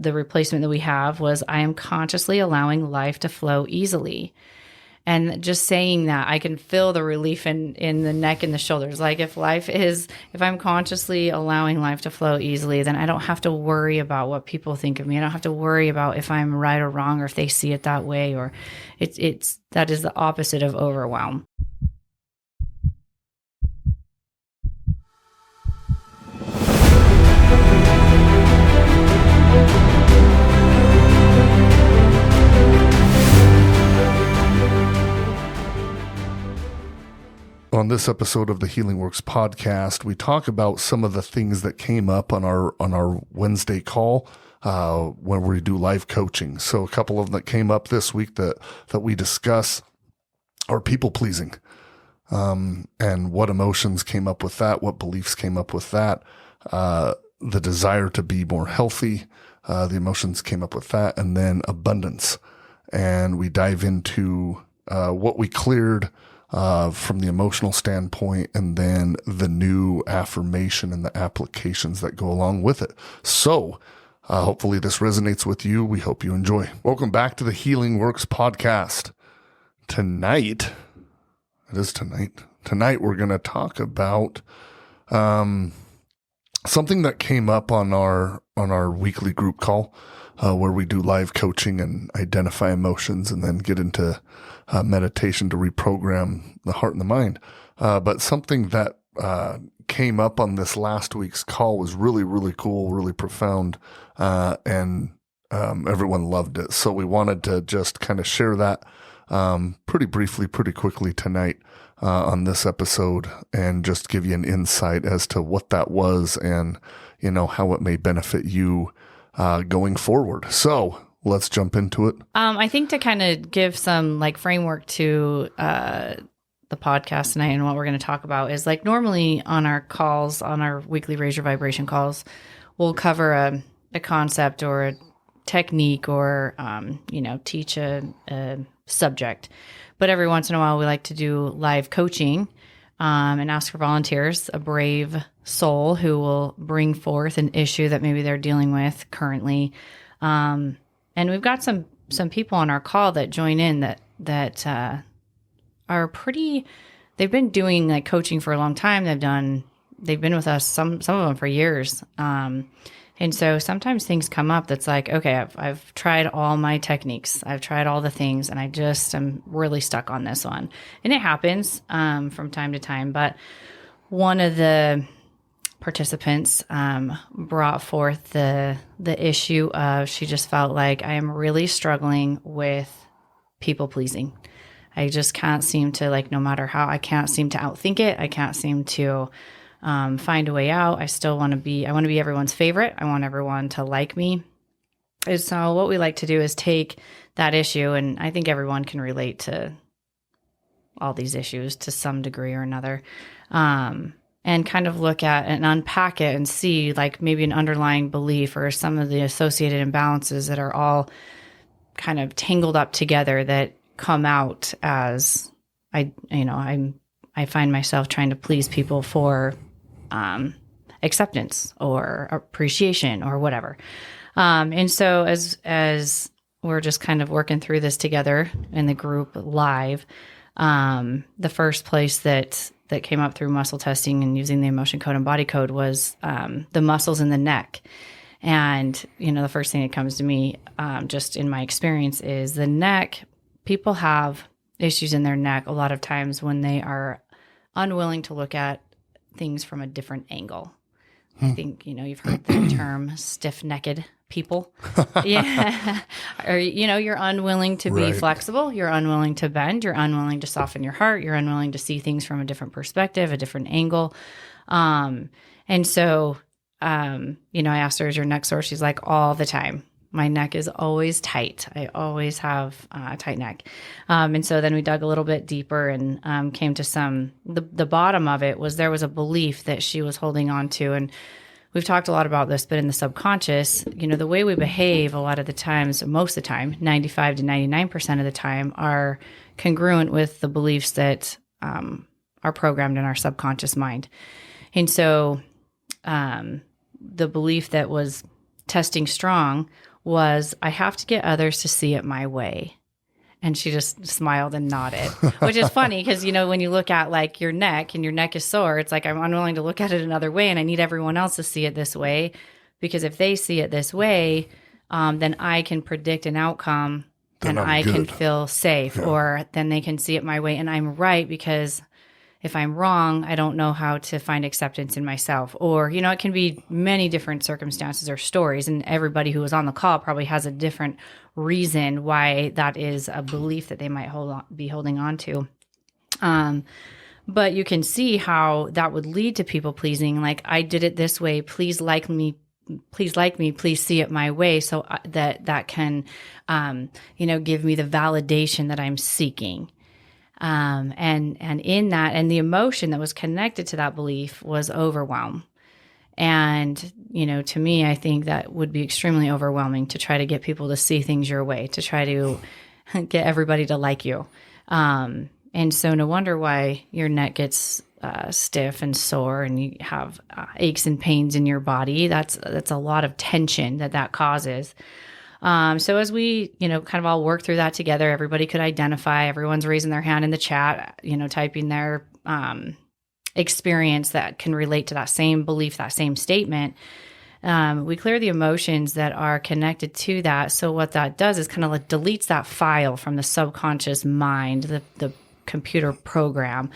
the replacement that we have was, I am consciously allowing life to flow easily. And just saying that, I can feel the relief in the neck and the shoulders. Like if I'm consciously allowing life to flow easily, then I don't have to worry about what people think of me. I don't have to worry about if I'm right or wrong, or if they see it that way, or that is the opposite of overwhelm. On this episode of the Healing Works podcast, we talk about some of the things that came up on our Wednesday call when we do live coaching. So a couple of them that came up this week that we discuss are people pleasing, and what emotions came up with that, what beliefs came up with that, the desire to be more healthy, the emotions came up with that, and then abundance. And we dive into what we cleared from the emotional standpoint, and then the new affirmation and the applications that go along with it. So hopefully this resonates with you. We hope you enjoy. Welcome back to the Healing Works podcast. Tonight we're going to talk about something that came up on our weekly group call, where we do live coaching and identify emotions and then get into meditation to reprogram the heart and the mind. But something that came up on this last week's call was really, really cool, really profound, and everyone loved it. So we wanted to just kind of share that pretty briefly, pretty quickly tonight on this episode, and just give you an insight as to what that was and, how it may benefit you going forward. So let's jump into it. I think to kind of give some framework to the podcast tonight and what we're going to talk about is, normally on our calls, on our weekly Raise Your Vibration calls, we'll cover a concept or a technique or, teach a subject. But every once in a while, we like to do live coaching and ask for volunteers, a brave soul who will bring forth an issue that maybe they're dealing with currently. And we've got some people on our call that join in that are pretty. They've been doing coaching for a long time. They've been with us, some of them for years. And so sometimes things come up that's okay, I've tried all my techniques, I've tried all the things, and I'm really stuck on this one. And it happens from time to time. But one of the participants brought forth the issue of, she just felt like, I am really struggling with people pleasing. I just can't seem to, no matter how, I can't seem to outthink it. I can't seem to find a way out. I want to be everyone's favorite. I want everyone to like me. And so what we like to do is take that issue, and I think everyone can relate to all these issues to some degree or another, and kind of look at and unpack it and see maybe an underlying belief or some of the associated imbalances that are all kind of tangled up together that come out as I find myself trying to please people for acceptance or appreciation or whatever. And so as we're just kind of working through this together in the group live, the first place that came up through muscle testing and using the emotion code and body code was the muscles in the neck. And, the first thing that comes to me, just in my experience, is the neck. People have issues in their neck a lot of times when they are unwilling to look at things from a different angle. I think, you've heard the term stiff-necked people. Yeah. Or, you're unwilling to be flexible. You're unwilling to bend. You're unwilling to soften your heart. You're unwilling to see things from a different perspective, a different angle. And so, I asked her, is your neck sore? She's like, all the time. My neck is always tight. I always have a tight neck. And so then we dug a little bit deeper and came to the bottom of it was there was a belief that she was holding on to. And we've talked a lot about this, but in the subconscious, the way we behave a lot of the times, most of the time, 95 to 99% of the time, are congruent with the beliefs that are programmed in our subconscious mind. And so the belief that was testing strong was, I have to get others to see it my way. And she just smiled and nodded, which is funny because, when you look at like your neck and your neck is sore, it's like I'm unwilling to look at it another way, and I need everyone else to see it this way, because if they see it this way, then I can predict an outcome and I can feel safe, or then they can see it my way and I'm right, because if I'm wrong, I don't know how to find acceptance in myself. Or, it can be many different circumstances or stories. And everybody who was on the call probably has a different reason why that is a belief that they might be holding on to. But you can see how that would lead to people pleasing. Like, I did it this way. Please like me. Please see it my way, so that can, give me the validation that I'm seeking. And in that, and the emotion that was connected to that belief was overwhelm. And, to me, I think that would be extremely overwhelming to try to get people to see things your way, to try to get everybody to like you. And so no wonder why your neck gets stiff and sore, and you have aches and pains in your body. That's a lot of tension that causes. So as we, kind of all work through that together, everybody could identify, everyone's raising their hand in the chat, typing their experience that can relate to that same belief, that same statement. We clear the emotions that are connected to that. So what that does is kind of like deletes that file from the subconscious mind, the computer program.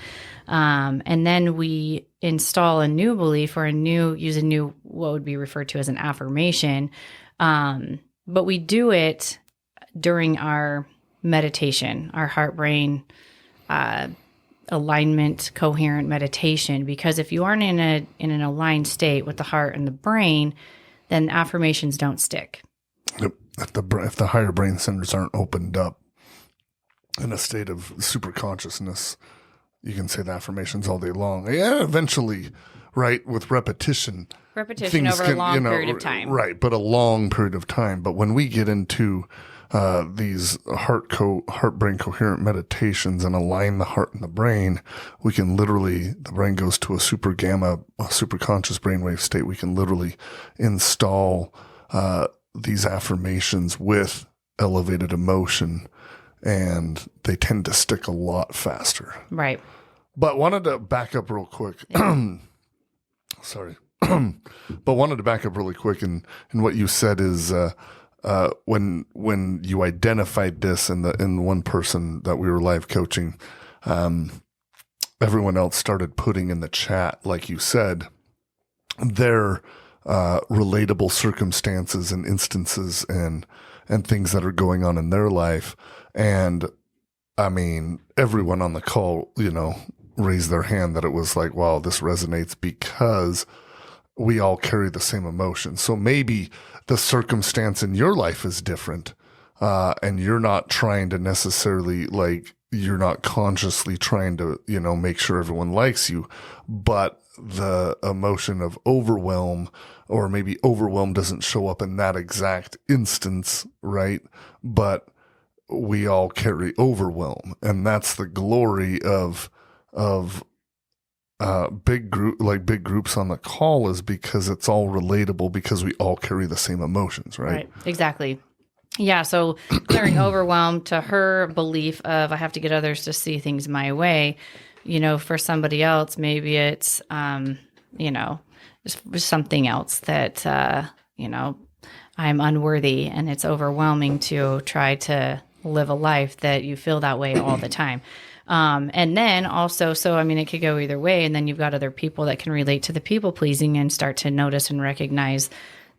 And then we install a new belief, or use a new, what would be referred to as an affirmation. But we do it during our meditation, our heart-brain alignment, coherent meditation. Because if you aren't in an aligned state with the heart and the brain, then affirmations don't stick. Yep. If the higher brain centers aren't opened up in a state of super consciousness, you can say the affirmations all day long. Yeah, eventually, right, with repetition over a long period of time. Right, but a long period of time. But when we get into these heart-brain coherent meditations and align the heart and the brain, we can literally, the brain goes to a super conscious brainwave state. We can literally install these affirmations with elevated emotion, and they tend to stick a lot faster. Right. But wanted to back up real quick. Sorry. But wanted to back up really quick. And what you said is, when you identified this in the one person that we were live coaching, everyone else started putting in the chat, like you said, their relatable circumstances and instances and things that are going on in their life. And I mean, everyone on the call, raised their hand that it was like, wow, this resonates, because we all carry the same emotions. So maybe the circumstance in your life is different, and you're not trying to necessarily, like, you're not consciously trying to, make sure everyone likes you, but the emotion of overwhelm, or maybe overwhelm doesn't show up in that exact instance, right? But we all carry overwhelm, and that's the glory of big groups on the call, is because it's all relatable, because we all carry the same emotions, right? Exactly. Yeah. So clearing overwhelm to her belief of, I have to get others to see things my way. For somebody else, maybe it's, just something else that, I'm unworthy, and it's overwhelming to try to live a life that you feel that way all the time. And then also, it could go either way. And then you've got other people that can relate to the people pleasing and start to notice and recognize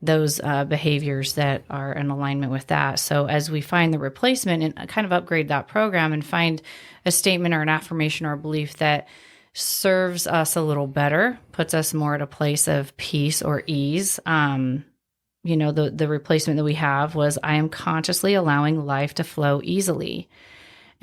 those behaviors that are in alignment with that. So as we find the replacement and kind of upgrade that program and find a statement or an affirmation or a belief that serves us a little better, puts us more at a place of peace or ease. The replacement that we have was, I am consciously allowing life to flow easily.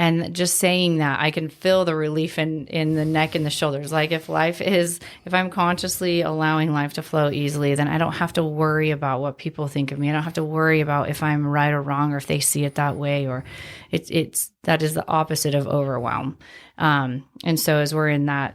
And just saying that, I can feel the relief in the neck and the shoulders. Like, if I'm consciously allowing life to flow easily, then I don't have to worry about what people think of me. I don't have to worry about if I'm right or wrong, or if they see it that way, or that is the opposite of overwhelm. And so as we're in that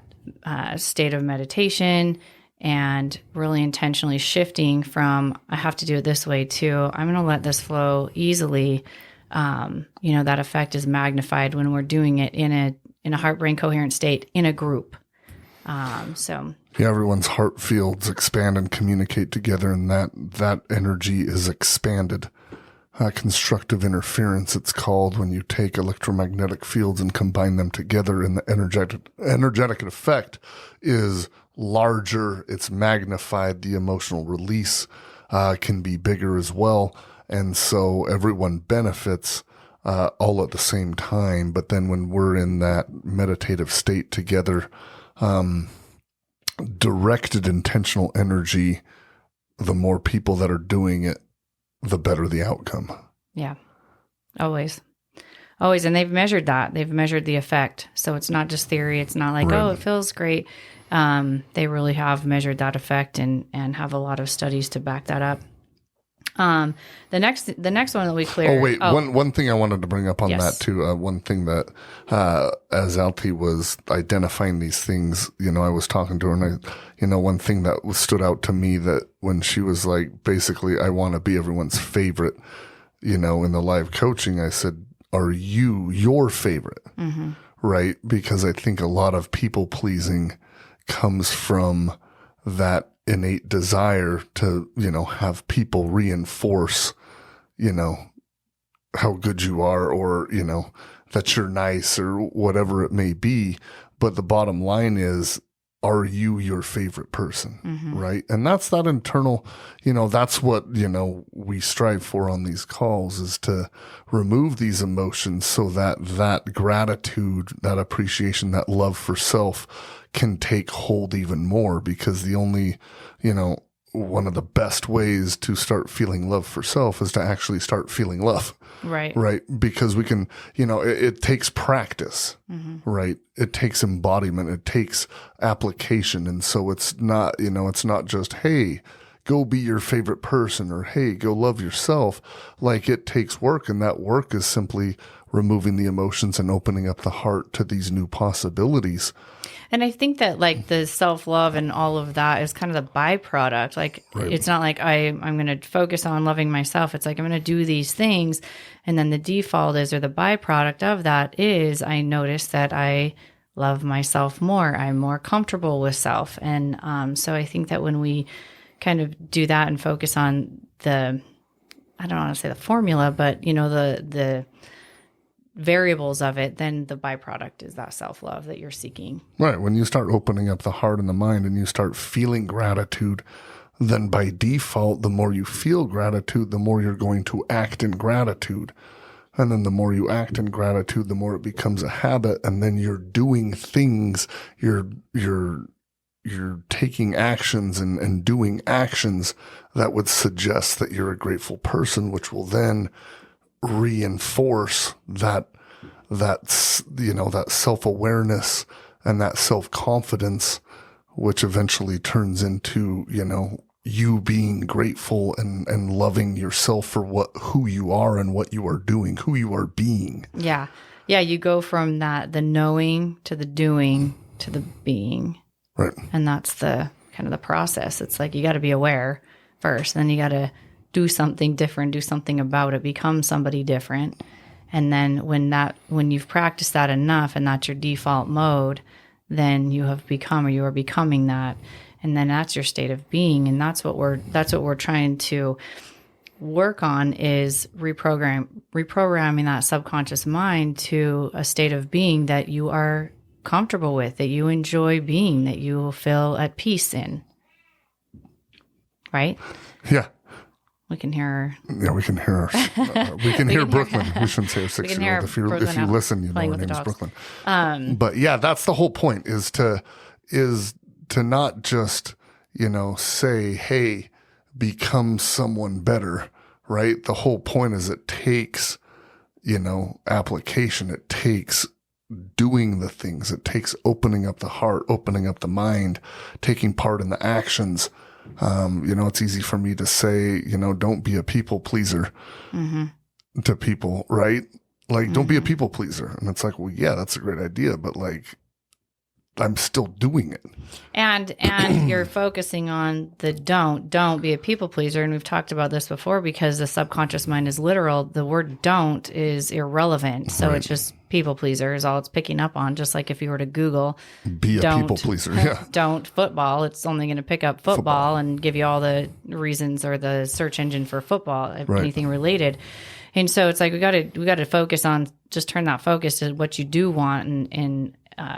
state of meditation and really intentionally shifting from, I have to do it this way, to I'm going to let this flow easily. That effect is magnified when we're doing it in a heart brain coherent state in a group. Yeah, everyone's heart fields expand and communicate together, and that energy is expanded. Constructive interference, it's called, when you take electromagnetic fields and combine them together, and the energetic effect is larger. It's magnified. The emotional release can be bigger as well. And so everyone benefits all at the same time. But then when we're in that meditative state together, directed intentional energy, the more people that are doing it, the better the outcome. Yeah, always. And they've measured that. They've measured the effect. So it's not just theory. It's not like, oh, it feels great. They really have measured that effect and have a lot of studies to back that up. The next one that we cleared. Oh, wait. One thing I wanted to bring up on Yes. that too. One thing that, as Altee was identifying these things, I was talking to her, and one thing that stood out to me, that when she was like, basically, I want to be everyone's favorite, in the live coaching, I said, are you your favorite? Mm-hmm. Right? Because I think a lot of people pleasing comes from that innate desire to, have people reinforce, how good you are, or, that you're nice, or whatever it may be. But the bottom line is, are you your favorite person? Mm-hmm. Right? And that's that internal, that's what, we strive for on these calls, is to remove these emotions so that gratitude, that appreciation, that love for self can take hold even more. Because the only, one of the best ways to start feeling love for self is to actually start feeling love. Right. Right. Because we can, it takes practice, mm-hmm. right? It takes embodiment. It takes application. And so it's not, it's not just, hey, go be your favorite person, or, hey, go love yourself. Like, it takes work. And that work is simply removing the emotions and opening up the heart to these new possibilities. And I think that, like, the self-love and all of that is kind of the byproduct. Like, right. It's not like I'm going to focus on loving myself. It's like, I'm going to do these things. And then the default is, or the byproduct of that is, I notice that I love myself more. I'm more comfortable with self. And so I think that when we kind of do that and focus on I don't want to say the formula, but, the variables of it, then the byproduct is that self-love that you're seeking. Right. When you start opening up the heart and the mind, and you start feeling gratitude, then by default, the more you feel gratitude, the more you're going to act in gratitude. And then the more you act in gratitude, the more it becomes a habit. And then you're doing things, you're taking actions and doing actions that would suggest that you're a grateful person, which will then reinforce that self-awareness and that self-confidence, which eventually turns into, you being grateful and loving yourself for who you are and what you are doing, who you are being. Yeah. Yeah. You go from the knowing to the doing to the being. Right. And that's the kind of the process. It's like, you got to be aware first, then you got to do something different, do something about it, become somebody different. And then when you've practiced that enough and that's your default mode, then you have become, or you are becoming that. And then that's your state of being. And that's what we're trying to work on, is reprogramming that subconscious mind to a state of being that you are comfortable with, that you enjoy being, that you will feel at peace in. Right? Yeah. We can hear her. Yeah, we can hear her. We can hear Brooklyn. We shouldn't say her 6-year-old. If you listen, you know her name's Brooklyn. But yeah, that's the whole point, is to not just, say, hey, become someone better, right? The whole point is, it takes, application. It takes doing the things. It takes opening up the heart, opening up the mind, taking part in the actions. It's easy for me to say, don't be a people pleaser mm-hmm. to people, right? Like, mm-hmm. don't be a people pleaser. And it's like, well, yeah, that's a great idea. But like, I'm still doing it. And you're focusing on the don't be a people pleaser. And we've talked about this before, because the subconscious mind is literal. The word don't is irrelevant. So It's just people pleaser is all it's picking up on. Just like if you were to Google, be a people pleaser. Yeah. Don't football. It's only going to pick up football and give you all the reasons, or the search engine for football, anything related. And so it's like, we got to focus on, just turn that focus to what you do want, and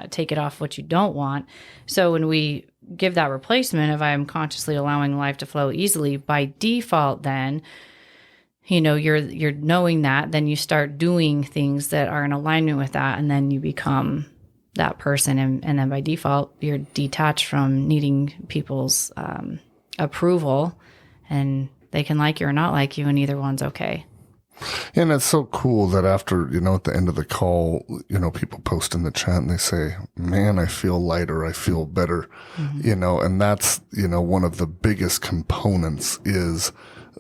take it off what you don't want. So when we give that replacement of, I am consciously allowing life to flow easily, by default, then, you're knowing that, then you start doing things that are in alignment with that. And then you become that person. And then by default, you're detached from needing people's approval, and they can like you or not like you, and either one's okay. And it's so cool that after, at the end of the call, people post in the chat and they say, man, I feel lighter. I feel better, and that's, one of the biggest components is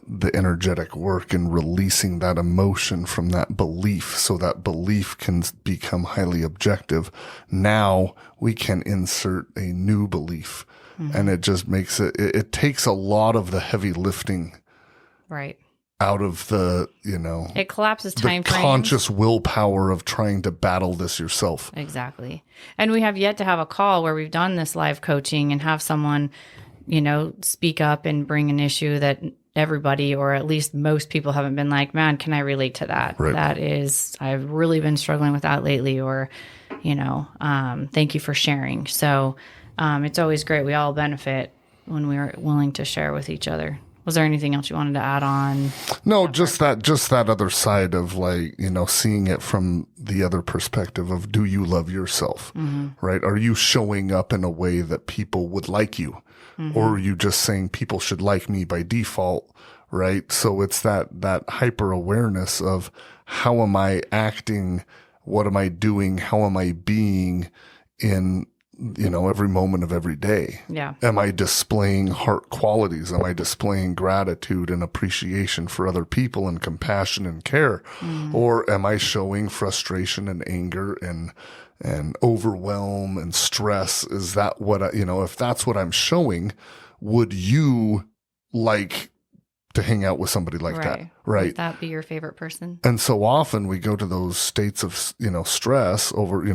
the energetic work and releasing that emotion from that belief, so that belief can become highly objective. Now we can insert a new belief, and it just makes it takes a lot of the heavy lifting. Right. Out of the, it collapses time the frames. Conscious willpower of trying to battle this yourself. Exactly. And we have yet to have a call where we've done this live coaching and have someone, speak up and bring an issue that everybody, or at least most people, haven't been like, man, can I relate to that? Right. That is, I've really been struggling with that lately, or, thank you for sharing. So it's always great. We all benefit when we're willing to share with each other. Was there anything else you wanted to add on? No, just that other side of, like, seeing it from the other perspective of, do you love yourself? Right? Are you showing up in a way that people would like you? Or are you just saying people should like me by default? Right? So it's that hyper awareness of, how am I acting? What am I doing? How am I being in every moment of every day? Yeah. Am I displaying heart qualities? Am I displaying gratitude and appreciation for other people, and compassion and care? Or am I showing frustration and anger and overwhelm and stress? Is that what if that's what I'm showing, would you like to hang out with somebody like that? Right. Would that be your favorite person? And so often we go to those states of, stress over,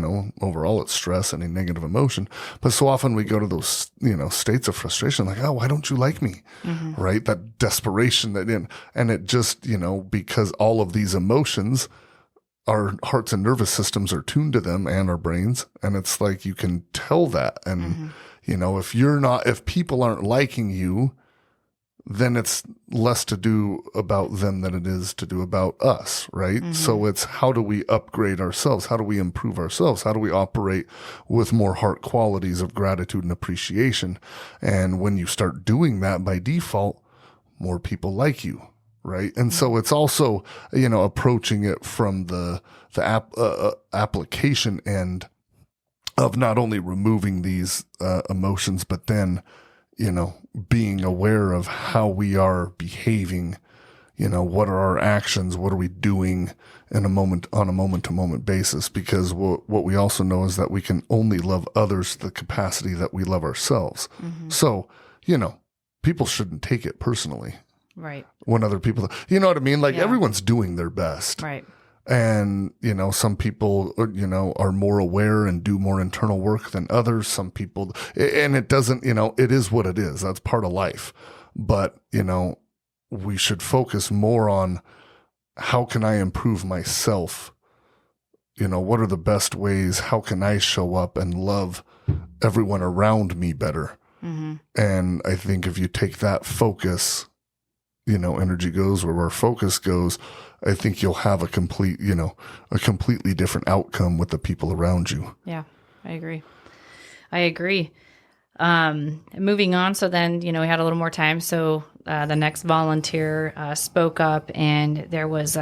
overall it's stress, any negative emotion. But so often we go to those, states of frustration, like, oh, why don't you like me? Right. That desperation and it just, because all of these emotions, our hearts and nervous systems are tuned to them, and our brains. And it's like, you can tell that. And, if people aren't liking you, then it's less to do about them than it is to do about us, right? So it's, how do we upgrade ourselves? How do we improve ourselves? How do we operate with more heart qualities of gratitude and appreciation? And when you start doing that by default, more people like you, right? And so it's also, approaching it from the application end of not only removing these emotions, but then, being aware of how we are behaving, what are our actions? What are we doing on a moment to moment basis? Because what we also know is that we can only love others to the capacity that we love ourselves. So, people shouldn't take it personally. Right. When other people, what I mean? Like, everyone's doing their best. Right. And, some people, are more aware and do more internal work than others. Some people, and it doesn't, it is what it is. That's part of life. But, we should focus more on, how can I improve myself? What are the best ways? How can I show up and love everyone around me better? And I think if you take that focus, energy goes where our focus goes. I think you'll have a completely different outcome with the people around you. Yeah, I agree. Moving on. So then, we had a little more time. So the next volunteer spoke up, and there was,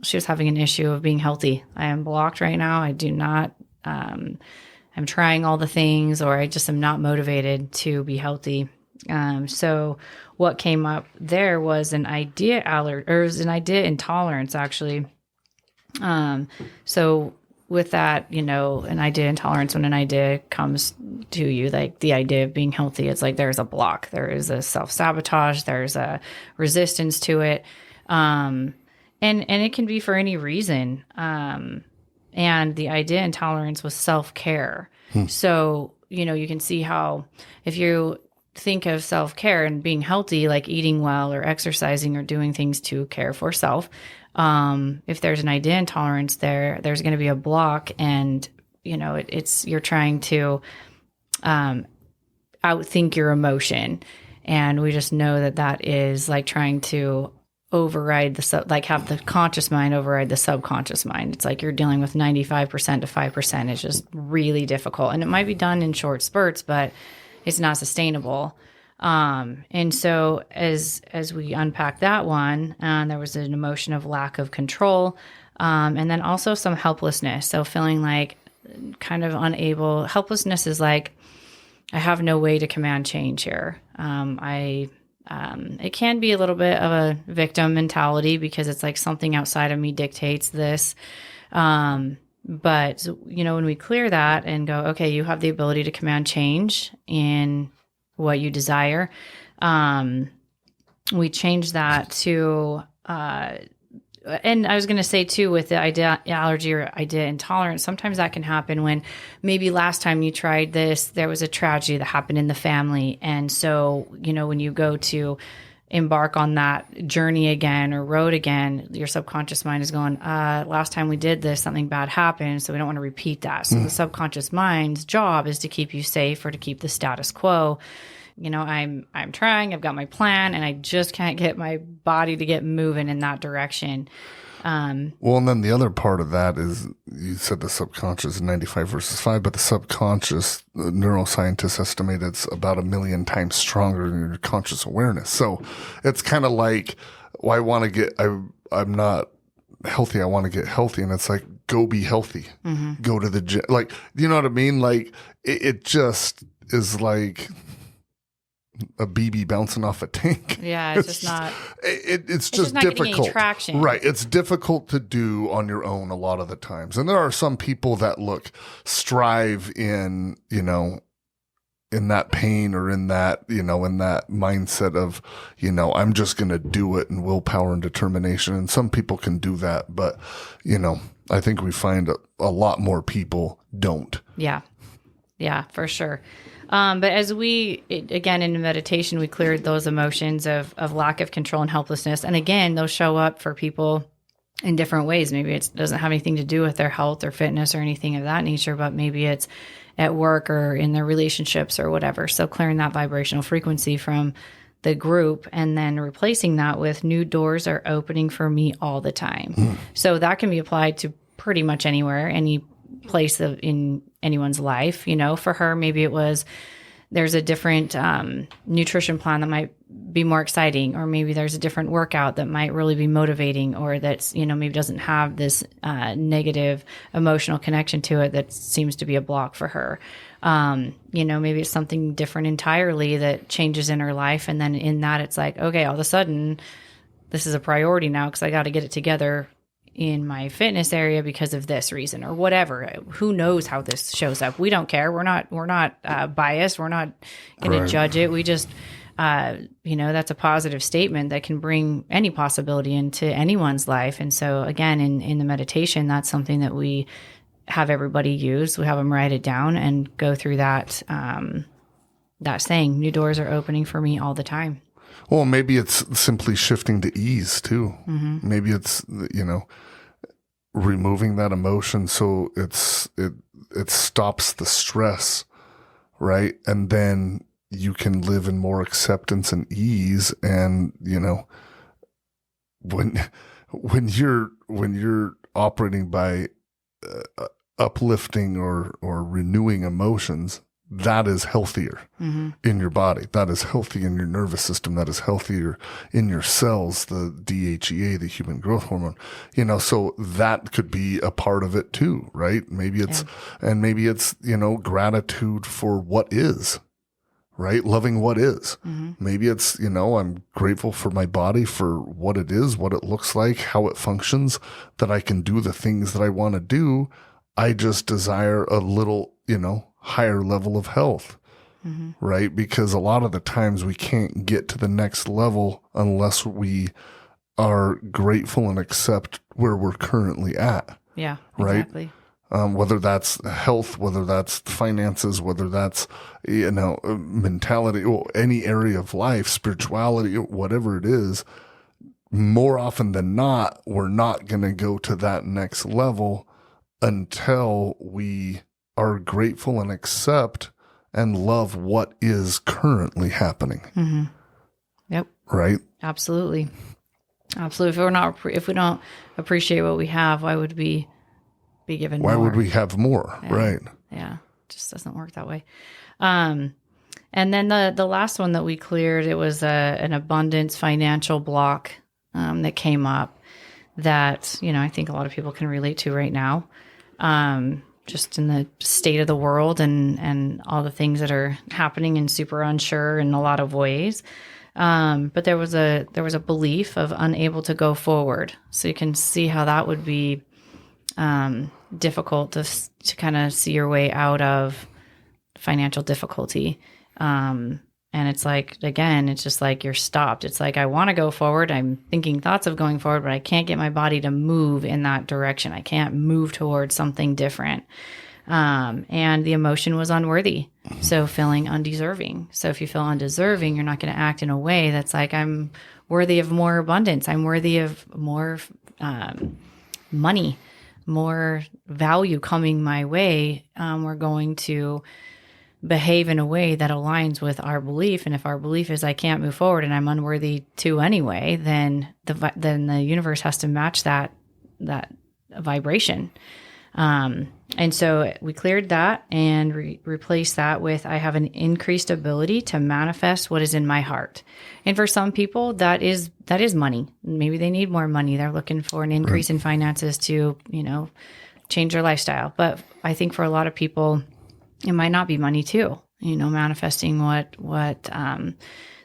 she was having an issue of being healthy. I am blocked right now. I do not, I'm trying all the things, or I just am not motivated to be healthy. So what came up there was an idea intolerance, actually. So with that, an idea intolerance, when an idea comes to you, like the idea of being healthy, it's like there's a block, there is a self-sabotage, there's a resistance to it. And it can be for any reason. And the idea intolerance was self-care. So, you can see how if you think of self-care and being healthy, like eating well or exercising or doing things to care for self, if there's an idea intolerance there's going to be a block, and you're trying to outthink your emotion, and we just know that is like trying to override have the conscious mind override the subconscious mind. It's like you're dealing with 95% to 5%. It's just really difficult, and it might be done in short spurts, but it's not sustainable. And so as we unpack that one, there was an emotion of lack of control, and then also some helplessness. So feeling like kind of unable. Helplessness is like, I have no way to command change here. It can be a little bit of a victim mentality, because it's like something outside of me dictates this. But, when we clear that and go, okay, you have the ability to command change in what you desire. We change that to, and I was going to say too, with the idea allergy or idea intolerance, sometimes that can happen when maybe last time you tried this, there was a tragedy that happened in the family. And so, when you go to embark on that journey again or road again, your subconscious mind is going, last time we did this, something bad happened, so we don't want to repeat that. So the subconscious mind's job is to keep you safe or to keep the status quo. I'm trying, I've got my plan, and I just can't get my body to get moving in that direction. Well, and then the other part of that is, you said the subconscious is 95 versus 5, but the subconscious, neuroscientists estimate it's about 1 million times stronger than your conscious awareness. So it's kind of like, well, I'm not healthy, I want to get healthy. And it's like, go be healthy, go to the gym. Like, you know what I mean? Like, it just is like a BB bouncing off a tank. Yeah, it's just not. It's just not difficult. Getting any traction. Right. It's difficult to do on your own a lot of the times. And there are some people that strive in, in that pain or in that, in that mindset of, I'm just going to do it, and willpower and determination. And some people can do that, but, I think we find a lot more people don't. Yeah. Yeah, for sure. But as again, in meditation, we cleared those emotions of lack of control and helplessness. And again, those show up for people in different ways. Maybe it doesn't have anything to do with their health or fitness or anything of that nature, but maybe it's at work or in their relationships or whatever. So clearing that vibrational frequency from the group and then replacing that with new doors are opening for me all the time. So that can be applied to pretty much anywhere, any place in anyone's life. For her, maybe it was there's a different nutrition plan that might be more exciting, or maybe there's a different workout that might really be motivating, or that's maybe doesn't have this negative emotional connection to it that seems to be a block for her. Maybe it's something different entirely that changes in her life, and then in that it's like, okay, all of a sudden this is a priority now because I got to get it together in my fitness area because of this reason or whatever. Who knows how this shows up? We don't care. We're not biased. We're not going to judge it. We just, that's a positive statement that can bring any possibility into anyone's life. And so again, in the meditation, that's something that we have everybody use. We have them write it down and go through that, that saying, new doors are opening for me all the time. Well, maybe it's simply shifting to ease too. Maybe it's, removing that emotion so it stops the stress, right? And then you can live in more acceptance and ease. And, when you're operating by uplifting or renewing emotions, that is healthier in your body. That is healthy in your nervous system. That is healthier in your cells, the DHEA, the human growth hormone, so that could be a part of it too, right? Maybe it's gratitude for what is, right? Loving what is. Maybe it's, I'm grateful for my body for what it is, what it looks like, how it functions, that I can do the things that I want to do. I just desire a little, higher level of health, right? Because a lot of the times we can't get to the next level unless we are grateful and accept where we're currently at. Yeah, right? Exactly. Whether that's health, whether that's finances, whether that's, mentality, or any area of life, spirituality, whatever it is, more often than not, we're not going to go to that next level until we are grateful and accept and love what is currently happening. Yep. Right? Absolutely. If we don't appreciate what we have, why would we be given more? Why would we have more? Yeah. Right. Yeah. It just doesn't work that way. And then the last one that we cleared, it was an abundance financial block that came up that, I think a lot of people can relate to right now. Just in the state of the world and all the things that are happening and super unsure in a lot of ways. But there was a belief of unable to go forward. So you can see how that would be difficult to kind of see your way out of financial difficulty. And it's like, again, it's just like you're stopped. It's like, I want to go forward. I'm thinking thoughts of going forward, but I can't get my body to move in that direction. I can't move towards something different. And the emotion was unworthy. So feeling undeserving. So if you feel undeserving, you're not going to act in a way that's like, I'm worthy of more abundance. I'm worthy of more money, more value coming my way. We're going to behave in a way that aligns with our belief. And if our belief is I can't move forward and I'm unworthy to anyway, then the universe has to match that vibration. And so we cleared that and replaced that with, I have an increased ability to manifest what is in my heart. And for some people, that is money. Maybe they need more money. They're looking for an increase in finances to, change their lifestyle. But I think for a lot of people, it might not be money too, manifesting what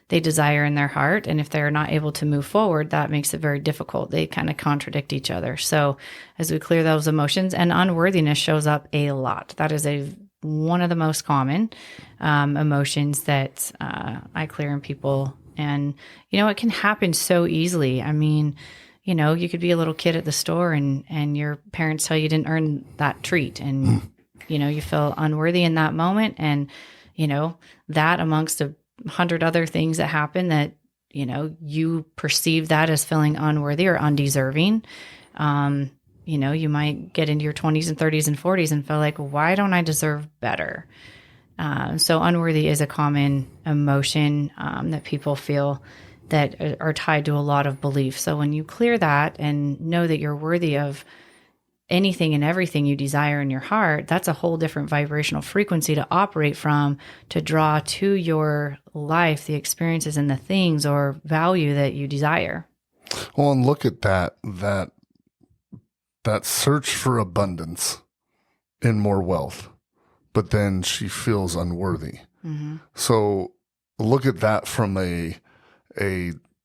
they desire in their heart. And if they're not able to move forward, that makes it very difficult. They kind of contradict each other. So as we clear those emotions, and unworthiness shows up a lot. That is one of the most common emotions that I clear in people. And, it can happen so easily. I mean, you could be a little kid at the store and your parents tell you didn't earn that treat. And you feel unworthy in that moment. And, that amongst 100 other things that happen that, you perceive that as feeling unworthy or undeserving. You might get into your 20s and 30s and 40s and feel like, why don't I deserve better? So unworthy is a common emotion that people feel that are tied to a lot of belief. So when you clear that and know that you're worthy of anything and everything you desire in your heart, that's a whole different vibrational frequency to operate from, to draw to your life the experiences and the things or value that you desire. Well, and look at that search for abundance and more wealth, but then she feels unworthy. So look at that from a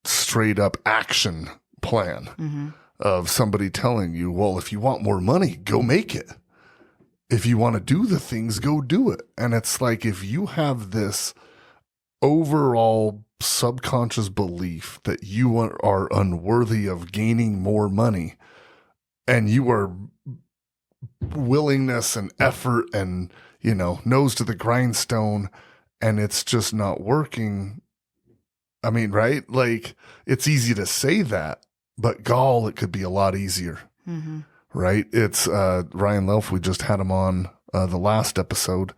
straight up action plan. Of somebody telling you, well, if you want more money, go make it. If you want to do the things, go do it. And it's like, if you have this overall subconscious belief that you are unworthy of gaining more money, and you are willingness and effort and, nose to the grindstone, and it's just not working. I mean, right? Like, it's easy to say that. But gall, it could be a lot easier, right? It's Ryan Lelf, we just had him on the last episode.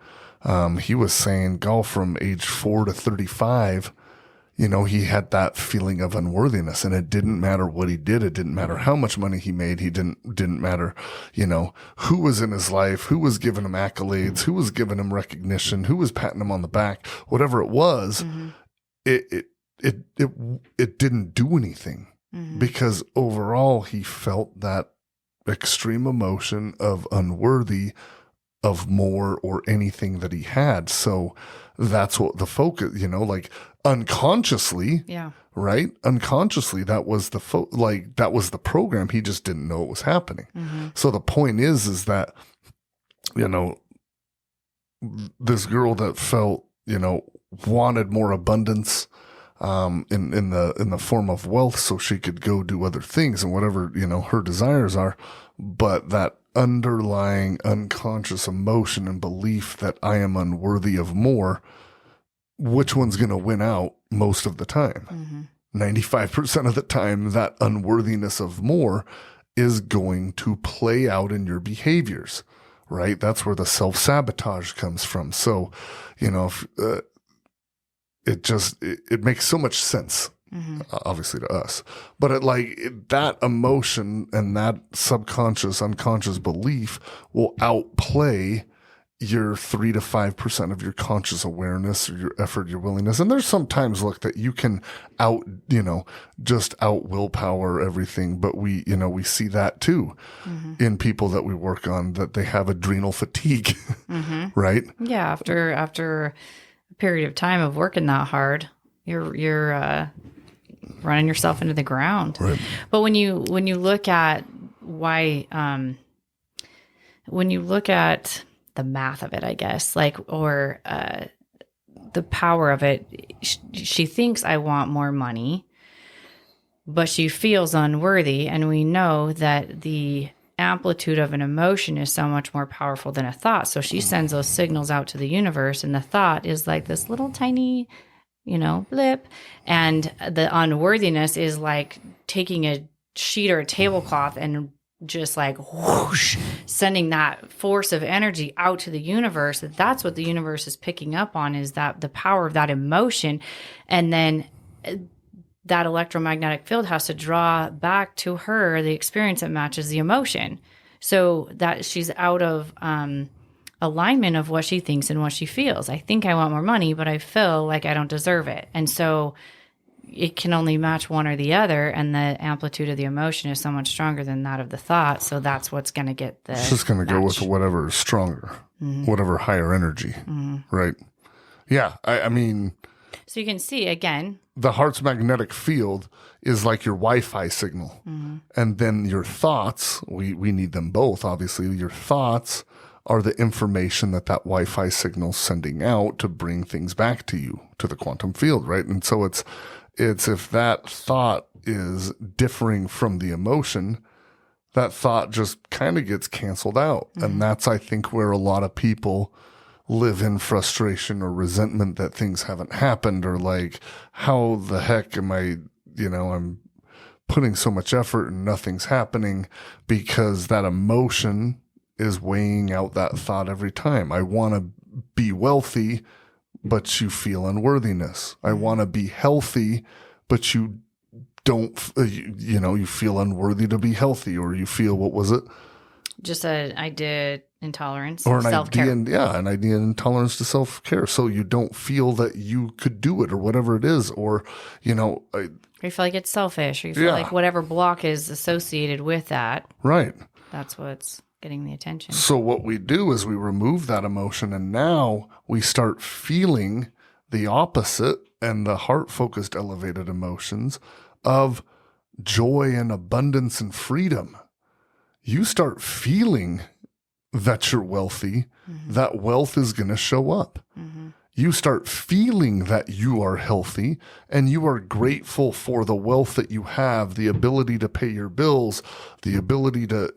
He was saying gall from age 4 to 35, he had that feeling of unworthiness, and it didn't matter what he did. It didn't matter how much money he made. He didn't matter, who was in his life, who was giving him accolades, who was giving him recognition, who was patting him on the back, whatever it was, it didn't do anything. Because overall, he felt that extreme emotion of unworthy of more or anything that he had. So that's what the focus, like unconsciously, right? Unconsciously, that was that was the program. He just didn't know it was happening. So the point is that you know, this girl that felt, wanted more abundance, in the form of wealth so she could go do other things and whatever, her desires are. But that underlying unconscious emotion and belief that I am unworthy of more, which one's going to win out most of the time? 95% of the time, that unworthiness of more is going to play out in your behaviors, right? That's where the self-sabotage comes from. So, if, it makes so much sense, obviously to us, but that emotion and that subconscious, unconscious belief will outplay your 3 to 5% of your conscious awareness or your effort, your willingness. And there's sometimes that you can just out willpower everything. But we see that too in people that we work on, that they have adrenal fatigue, right? Yeah. After a period of time of working that hard, you're running yourself into the ground. Right. But when you look at why, when you look at the math of it, I guess, or the power of it, she thinks I want more money, but she feels unworthy. And we know that the amplitude of an emotion is so much more powerful than a thought. So she sends those signals out to the universe, and the thought is like this little tiny, blip. And the unworthiness is like taking a sheet or a tablecloth and just like whoosh, sending that force of energy out to the universe. That's what the universe is picking up on, is that the power of that emotion. And then that electromagnetic field has to draw back to her the experience that matches the emotion, so that she's out of alignment of what she thinks and what she feels. I think I want more money, but I feel like I don't deserve it. And so it can only match one or the other, and the amplitude of the emotion is so much stronger than that of the thought. So that's what's going to get the It's just going to go with whatever is stronger, whatever higher energy, right? Yeah, I mean... So you can see, again... The heart's magnetic field is like your Wi-Fi signal. And then your thoughts, we need them both, obviously. Your thoughts are the information that Wi-Fi signal's sending out to bring things back to you, to the quantum field, right? And so it's if that thought is differing from the emotion, that thought just kind of gets canceled out. And that's, I think, where a lot of people live in frustration or resentment that things haven't happened, or how the heck am I, I'm putting so much effort and nothing's happening, because that emotion is weighing out that thought every time. I want to be wealthy, but you feel unworthiness. I want to be healthy, but you don't, you feel unworthy to be healthy, or you feel, what was it? Just an idea intolerance, or an self-care. An idea intolerance to self-care. So you don't feel that you could do it, or whatever it is, or, or you feel like it's selfish, or you feel like whatever block is associated with that. Right. That's what's getting the attention. So what we do is we remove that emotion, and now we start feeling the opposite and the heart-focused elevated emotions of joy and abundance and freedom. You start feeling that you're wealthy, that wealth is going to show up. You start feeling that you are healthy, and you are grateful for the wealth that you have, the ability to pay your bills, the ability to,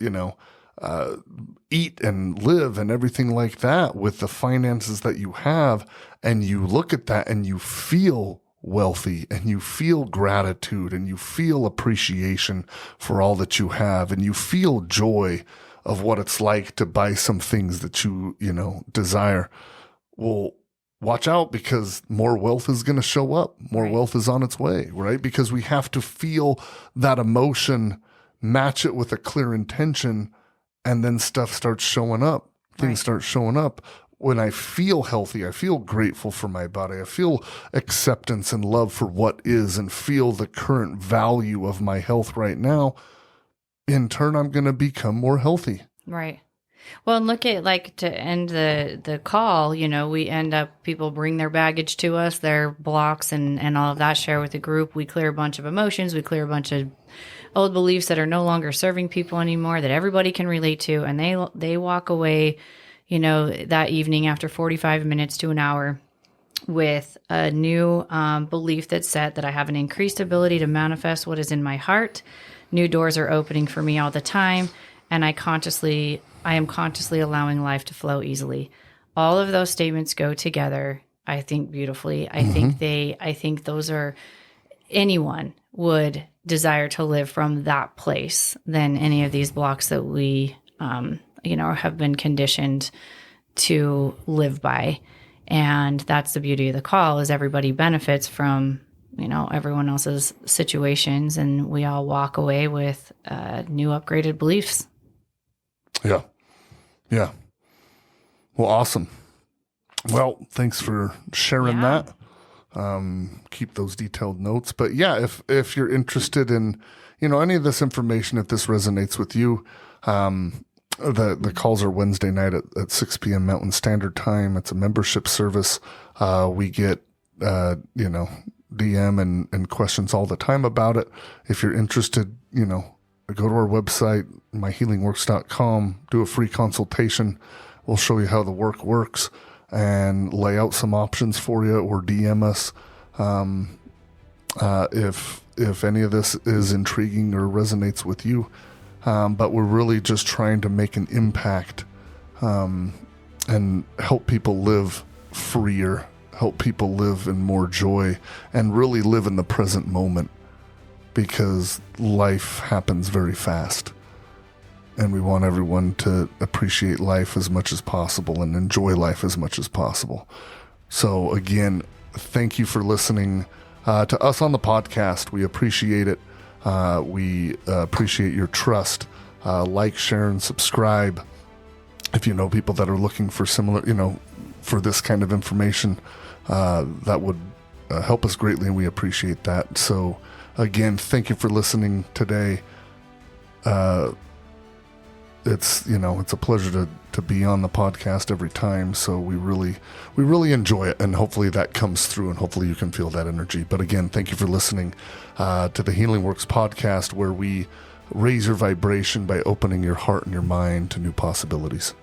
eat and live and everything like that with the finances that you have. And you look at that and you feel wealthy, and you feel gratitude, and you feel appreciation for all that you have, and you feel joy of what it's like to buy some things that you desire. Well, watch out, because more wealth is going to show up. More wealth is on its way, right? Because we have to feel that emotion, match it with a clear intention, and then stuff starts showing up. Things start showing up. When I feel healthy, I feel grateful for my body. I feel acceptance and love for what is, and feel the current value of my health right now. In turn, I'm going to become more healthy. Right. Well, and look at, to end the call, we end up, people bring their baggage to us, their blocks and all of that, share with the group. We clear a bunch of emotions. We clear a bunch of old beliefs that are no longer serving people anymore, that everybody can relate to. And they walk away, that evening after 45 minutes to an hour with a new belief that's set, that I have an increased ability to manifest what is in my heart. New doors are opening for me all the time. And I am consciously allowing life to flow easily. All of those statements go together, I think, beautifully. I think those are, anyone would desire to live from that place than any of these blocks that we, have been conditioned to live by. And that's the beauty of the call, is everybody benefits from, everyone else's situations, and we all walk away with new upgraded beliefs. Yeah. Yeah. Well, awesome. Well, thanks for sharing that. Keep those detailed notes. But yeah, if you're interested in, any of this information, if this resonates with you, the calls are Wednesday night at 6 p.m. Mountain Standard Time. It's a membership service. We get, DM and questions all the time about it. If you're interested, go to our website, myhealingworks.com, do a free consultation. We'll show you how the work works and lay out some options for you, or DM us. If any of this is intriguing or resonates with you. But we're really just trying to make an impact and help people live freer, help people live in more joy, and really live in the present moment, because life happens very fast. And we want everyone to appreciate life as much as possible and enjoy life as much as possible. So again, thank you for listening to us on the podcast. We appreciate it. We appreciate your trust. Like, share, and subscribe. If you know people that are looking for similar, for this kind of information, that would help us greatly, and we appreciate that. So again, thank you for listening today. It's a pleasure to be on the podcast every time. So we really enjoy it, and hopefully that comes through, and hopefully you can feel that energy. But again, thank you for listening to the Healing Works podcast, where we raise your vibration by opening your heart and your mind to new possibilities.